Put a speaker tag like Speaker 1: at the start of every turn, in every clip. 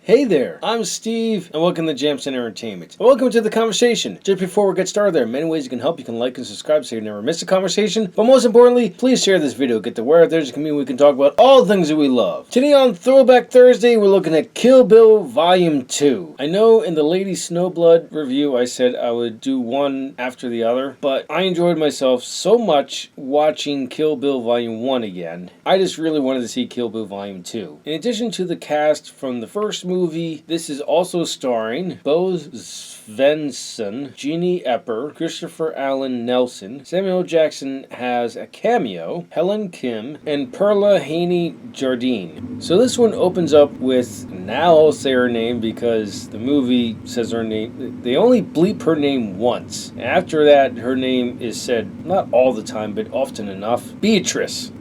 Speaker 1: Hey there, I'm Steve, and welcome to Jamson Entertainment. And welcome to the conversation. Just before we get started, there are many ways you can help. You can like and subscribe so you never miss a conversation. But most importantly, please share this video. Get the word out there so we can talk about all the things that we love. Today on Throwback Thursday, we're looking at Kill Bill Volume 2. I know in the Lady Snowblood review, I said I would do one after the other, but I enjoyed myself so much watching Kill Bill Volume 1 again. I just really wanted to see Kill Bill Volume 2. In addition to the cast from the first movie, this is also starring Bo Svensson, Jeannie Epper, Christopher Allen Nelson. Samuel Jackson has a cameo, Helen Kim, and Perla Haney Jardine. So this one opens up with, now I'll say her name because the movie says her name. They only bleep her name once. After that, her name is said not all the time, but often enough. Beatrice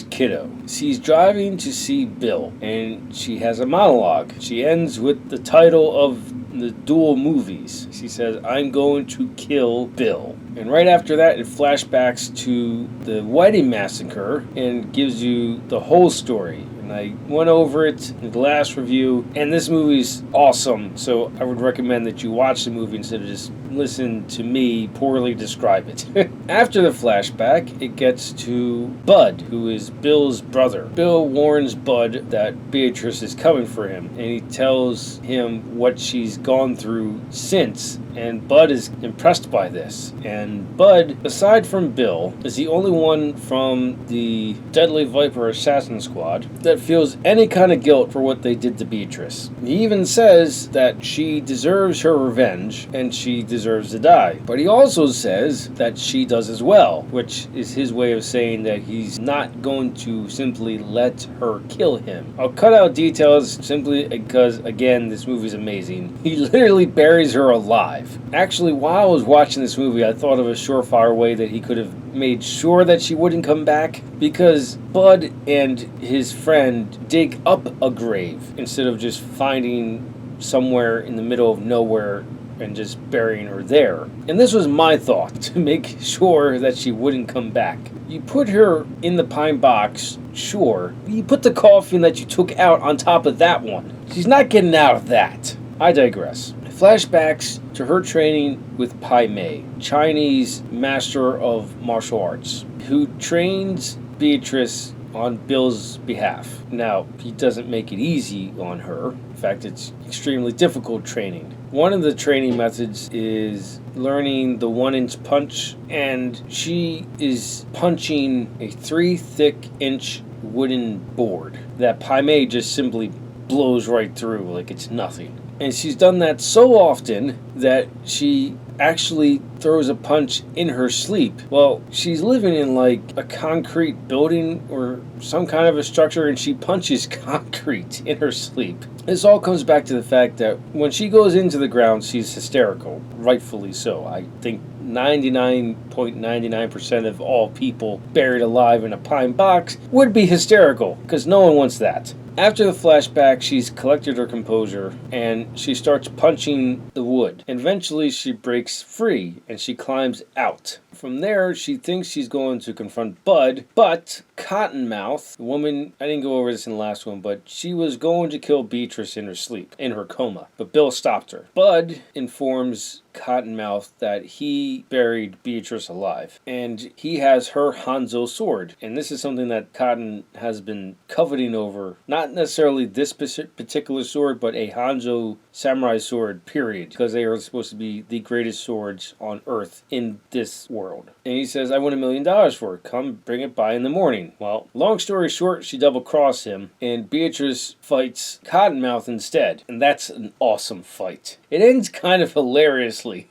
Speaker 1: Kiddo. She's driving to see Bill, and she has a monologue. She ends with the title of the dual movies. She says, "I'm going to kill Bill." And right after that, it flashbacks to the wedding massacre and gives you the whole story. And I went over it in the last review, and this movie's awesome, so I would recommend that you watch the movie instead of just listen to me poorly describe it. After the flashback, it gets to Bud, who is Bill's brother. Bill warns Bud that Beatrice is coming for him, and he tells him what she's gone through since, and Bud is impressed by this. And Bud, aside from Bill, is the only one from the Deadly Viper Assassin Squad that feels any kind of guilt for what they did to Beatrice. He even says that she deserves her revenge, and she deserves to die. But he also says that she does as well, which is his way of saying that he's not going to simply let her kill him. I'll cut out details simply because, again, this movie's amazing. He literally buries her alive. Actually, while I was watching this movie, I thought of a surefire way that he could have made sure that she wouldn't come back, because Bud and his friend dig up a grave instead of just finding somewhere in the middle of nowhere and just burying her there. And this was my thought, to make sure that she wouldn't come back. You put her in the pine box, sure. You put the coffin that you took out on top of that one. She's not getting out of that. I digress. Flashbacks to her training with Pai Mei, Chinese master of martial arts, who trains Beatrice on Bill's behalf. Now, he doesn't make it easy on her. In fact, it's extremely difficult training. One of the training methods is learning the 1-inch punch, and she is punching a 3-thick-inch wooden board that Pai Mei just simply blows right through like it's nothing. And she's done that so often that she actually throws a punch in her sleep. Well, she's living in like a concrete building or some kind of a structure, and she punches concrete in her sleep. This all comes back to the fact that when she goes into the ground, she's hysterical. Rightfully so. I think 99.99% of all people buried alive in a pine box would be hysterical, because no one wants that. After the flashback, she's collected her composure, and she starts punching the wood. And eventually, she breaks free, and she climbs out. From there, she thinks she's going to confront Bud, but Cottonmouth, the woman, I didn't go over this in the last one, but she was going to kill Beatrice in her sleep, in her coma, but Bill stopped her. Bud informs Cottonmouth that he buried Beatrice alive, and he has her Hanzo sword. And this is something that Cotton has been coveting over, not necessarily this particular sword, but a Hanzo samurai sword, period, because they are supposed to be the greatest swords on Earth in this world. And he says, "I want $1 million for it. Come bring it by in the morning." Well, long story short, she double-crossed him, and Beatrice fights Cottonmouth instead. And that's an awesome fight. It ends kind of hilariously.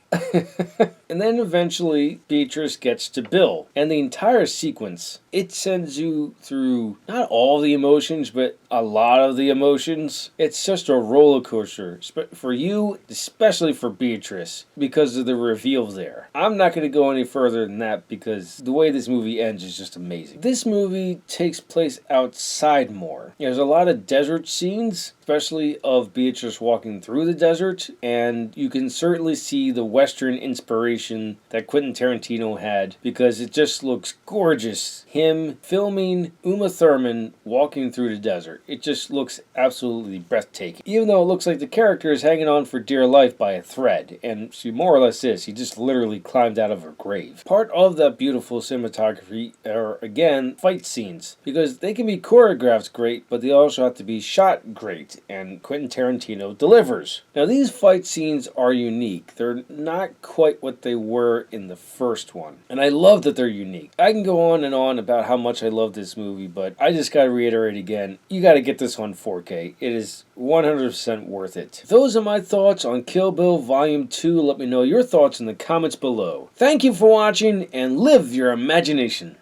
Speaker 1: And then eventually Beatrice gets to Bill, and the entire sequence, it sends you through not all the emotions, but a lot of the emotions. It's just a roller coaster for you, especially for Beatrice, because of the reveal there. I'm not going to go any further than that because the way this movie ends is just amazing. This movie takes place outside more. There's a lot of desert scenes, especially of Beatrice walking through the desert, and you can certainly see the Western inspiration inspiration that Quentin Tarantino had, because it just looks gorgeous. Him filming Uma Thurman walking through the desert. It just looks absolutely breathtaking. Even though it looks like the character is hanging on for dear life by a thread, and she more or less is. He just literally climbed out of her grave. Part of that beautiful cinematography are, again, fight scenes, because they can be choreographed great, but they also have to be shot great, and Quentin Tarantino delivers. Now, these fight scenes are unique. They're not quite what they were in the first one, and I love that they're unique. I can go on and on about how much I love this movie, but I just gotta reiterate again, you gotta get this on 4K. It is 100% worth it. Those are my thoughts on Kill Bill Volume 2. Let me know your thoughts in the comments below. Thank you for watching, and live your imagination.